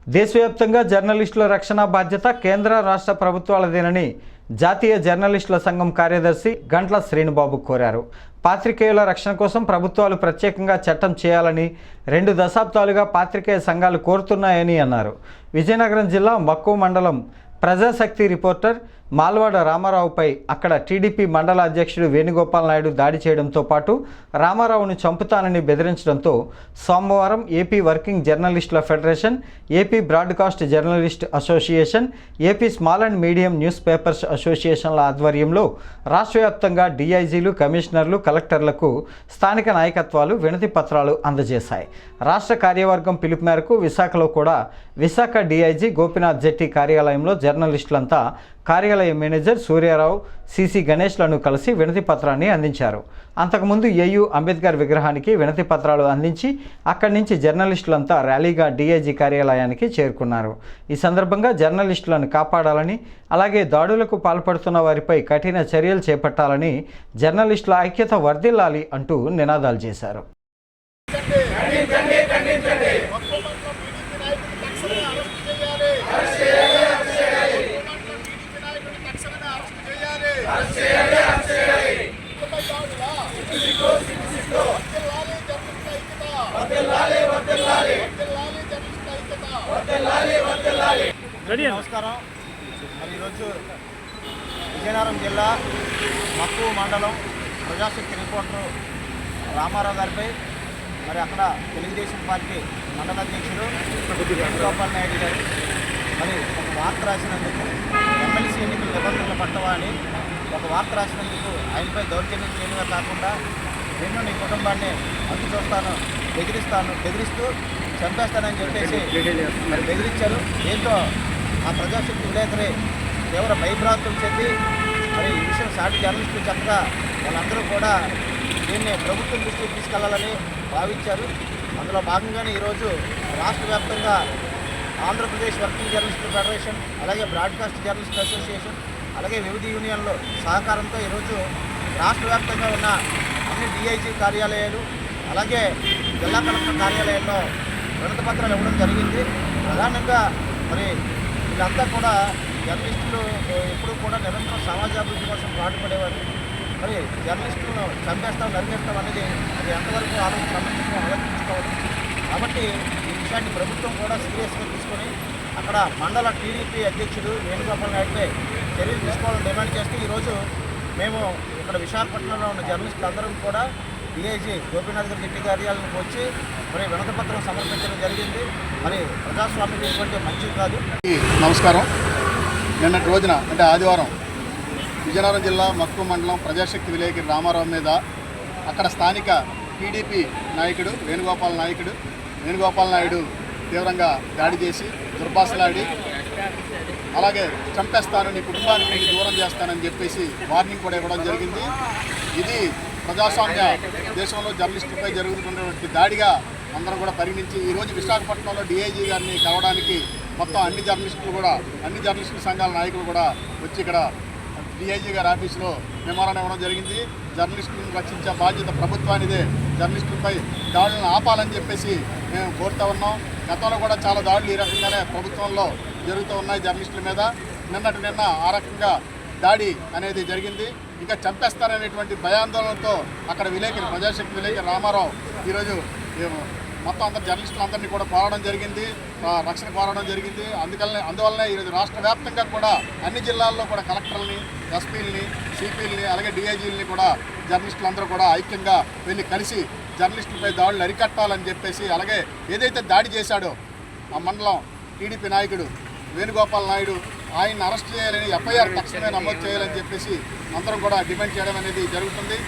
దేశవ్యాప్తంగా జర్నలిస్టుల రక్షణ బాధ్యత కేంద్ర రాష్ట్ర ప్రభుత్వాలదేనని జాతీయ జర్నలిస్టుల సంఘం కార్యదర్శి గంట్ల శ్రీనుబాబు కోరారు. పాత్రికేయుల రక్షణ కోసం ప్రభుత్వాలు ప్రత్యేకంగా చట్టం చేయాలని 2 దశాబ్దాలుగా పాత్రికేయ సంఘాలు కోరుతున్నాయని అన్నారు. విజయనగరం జిల్లా మక్కువ మండలం ప్రజాశక్తి రిపోర్టర్ మాల్వాడ రామారావుపై అక్కడ టీడీపీ మండల అధ్యక్షుడు వేణుగోపాల్ నాయుడు దాడి చేయడంతో పాటు రామారావును చంపుతానని బెదిరించడంతో సోమవారం ఏపీ వర్కింగ్ జర్నలిస్టుల federation, AP broadcast journalist association, AP small and medium newspapers అసోసియేషన్ల ఆధ్వర్యంలో రాష్ట్ర వ్యాప్తంగా డీఐజీలు, కమిషనర్లు, కలెక్టర్లకు స్థానిక నాయకత్వాలు వినతి పత్రాలు అందజేశాయి. రాష్ట్ర కార్యవర్గం పిలుపు మేరకు విశాఖలో కూడా విశాఖ డీఐజీ గోపీనాథ్ జెట్టి కార్యాలయంలో జర్నలిస్టులంతా కార్యాలయ మేనేజర్ సూర్యారావు, సిసి గణేష్లను కలిసి వినతి పత్రాన్ని అందించారు. అంతకుముందు ఏయూ అంబేద్కర్ విగ్రహానికి వినతి పత్రాలు అందించి అక్కడి నుంచి జర్నలిస్టులంతా ర్యాలీగా డీఐజీ కార్యాలయానికి చేరుకున్నారు. ఈ సందర్భంగా జర్నలిస్టులను కాపాడాలని, అలాగే దాడులకు పాల్పడుతున్న వారిపై కఠిన చర్యలు చేపట్టాలని, జర్నలిస్టుల ఐక్యత వర్ధిల్లాలి అంటూ నినాదాలు చేశారు. నమస్కారం. మరి ఈరోజు విజయనగరం జిల్లా మక్కువ మండలం ప్రజాశక్తి రిపోర్టర్ రామారావు గారిపై మరి అక్కడ తెలుగుదేశం పార్టీ మండల అధ్యక్షుడు వేణుగోపాల్ నాయుడు గారు మరి ఒక వార్త రాసినందుకు ఎమ్మెల్సీ ఎన్నికల నిబంధనలు పట్టవా అని ఒక వార్త రాసినందుకు ఆయనపై దౌర్జన్యం చేయడమే కాకుండా నేను నీ కుటుంబాన్ని అంతు చూస్తాను, బెదిరిస్తూ చంపేస్తానని చెప్పేసి మరి బెదిరించారు. దీంతో ఆ ప్రజాశక్తి విలేకరి తీవ్ర భయభ్రాంతులు చెంది మరి ఈ విషయం సాటి జర్నలిస్టులు చక్కగా వాళ్ళందరూ కూడా దీన్ని ప్రభుత్వం దృష్టికి తీసుకెళ్లాలని భావించారు. అందులో భాగంగానే ఈరోజు రాష్ట్ర వ్యాప్తంగా ఆంధ్రప్రదేశ్ వర్కింగ్ జర్నలిస్టుల ఫెడరేషన్, అలాగే బ్రాడ్కాస్ట్ జర్నలిస్ట్ అసోసియేషన్, అలాగే వివిధ యూనియన్ల సహకారంతో ఈరోజు రాష్ట్ర వ్యాప్తంగా ఉన్న అన్ని డిఐజీ కార్యాలయాలు, అలాగే జిల్లా కలెక్టర్ కార్యాలయాల్లో వినతి పత్రాలు ఇవ్వడం జరిగింది. ప్రధానంగా మరి వీళ్ళంతా కూడా జర్నలిస్టులు ఎప్పుడూ కూడా నిరంతరం సమాజాభివృద్ధి కోసం పాటుపడేవారు. మరి జర్నలిస్టులను చంపేస్తాం, నరికేస్తాం అనేది అది ఎంతవరకు ఆలోచించుకోవాలి. కాబట్టి ఈ విషయాన్ని ప్రభుత్వం కూడా సీరియస్గా తీసుకొని అక్కడ మండల టీడీపీ అధ్యక్షుడు వేణుగోపాల్ నాయుడుపై చర్యలు తీసుకోవాలని డిమాండ్ చేస్తూ ఈరోజు మేము ఇక్కడ విశాఖపట్నంలో ఉన్న జర్నలిస్టులు అందరం కూడా డిఐజీ గోపీనాథ్ గారి జెట్టి కార్యాలయానికి వచ్చి మరి వినతి పత్రం సమర్పించడం జరిగింది. మరి ప్రజాస్వామ్యం ఇటువంటి మంచిది కాదు. నమస్కారం. నిన్నటి రోజున అంటే ఆదివారం విజయనగరం జిల్లా మక్కువ మండలం ప్రజాశక్తి విలేకరి రామారావు మీద అక్కడ స్థానిక టీడీపీ నాయకుడు వేణుగోపాల్ నాయుడు తీవ్రంగా దాడి చేసి దుర్భాషలాడి, అలాగే చంపేస్తాను, నీ కుటుంబానికి దూరం చేస్తానని చెప్పేసి వార్నింగ్ కూడా ఇవ్వడం జరిగింది. ఇది ప్రజాస్వామ్య దేశంలో జర్నలిస్టులపై జరుగుతున్నటువంటి దాడిగా అందరం కూడా పరిగణించి ఈరోజు విశాఖపట్నంలో డిఐజీ గారిని కలవడానికి మొత్తం అన్ని జర్నలిస్టుల సంఘాల నాయకులు కూడా వచ్చి ఇక్కడ డిఐజీ గారి ఆఫీసులో మెమోరాండం ఇవ్వడం జరిగింది. జర్నలిస్టులను రక్షించే బాధ్యత ప్రభుత్వానిదే, జర్నలిస్టులపై దాడులను ఆపాలని చెప్పేసి మేము కోరుతూ ఉన్నాం. గతంలో కూడా చాలా దాడులు ఈ రకంగానే ప్రభుత్వంలో జరుగుతూ ఉన్నాయి జర్నలిస్టుల మీద. నిన్న ఆ రకంగా దాడి అనేది జరిగింది. ఇంకా చంపేస్తారనేటువంటి భయాందోళనతో అక్కడ ప్రజాశక్తి విలేకరి రామారావు ఈరోజు మొత్తం అందరు జర్నలిస్టులందరినీ కూడా కోరడం జరిగింది, రక్షణ కోరడం జరిగింది. అందువల్లనే ఈరోజు రాష్ట్ర వ్యాప్తంగా కూడా అన్ని జిల్లాల్లో కూడా కలెక్టర్లని, ఎస్పీలని, సిపిలని, అలాగే డిఐజీలని కూడా జర్నలిస్టులందరూ కూడా ఐక్యంగా వెళ్ళి కలిసి జర్నలిస్టులపై దాడులు అరికట్టాలని చెప్పేసి, అలాగే ఏదైతే దాడి చేశాడో ఆ మండలం టీడీపీ నాయకుడు వేణుగోపాల్ నాయుడు ఆయన్ని అరెస్ట్ చేయాలని, ఎఫ్ఐఆర్ తక్షణమే నమోదు చేయాలని చెప్పేసి అందరం కూడా డిమాండ్ చేయడం అనేది జరుగుతుంది.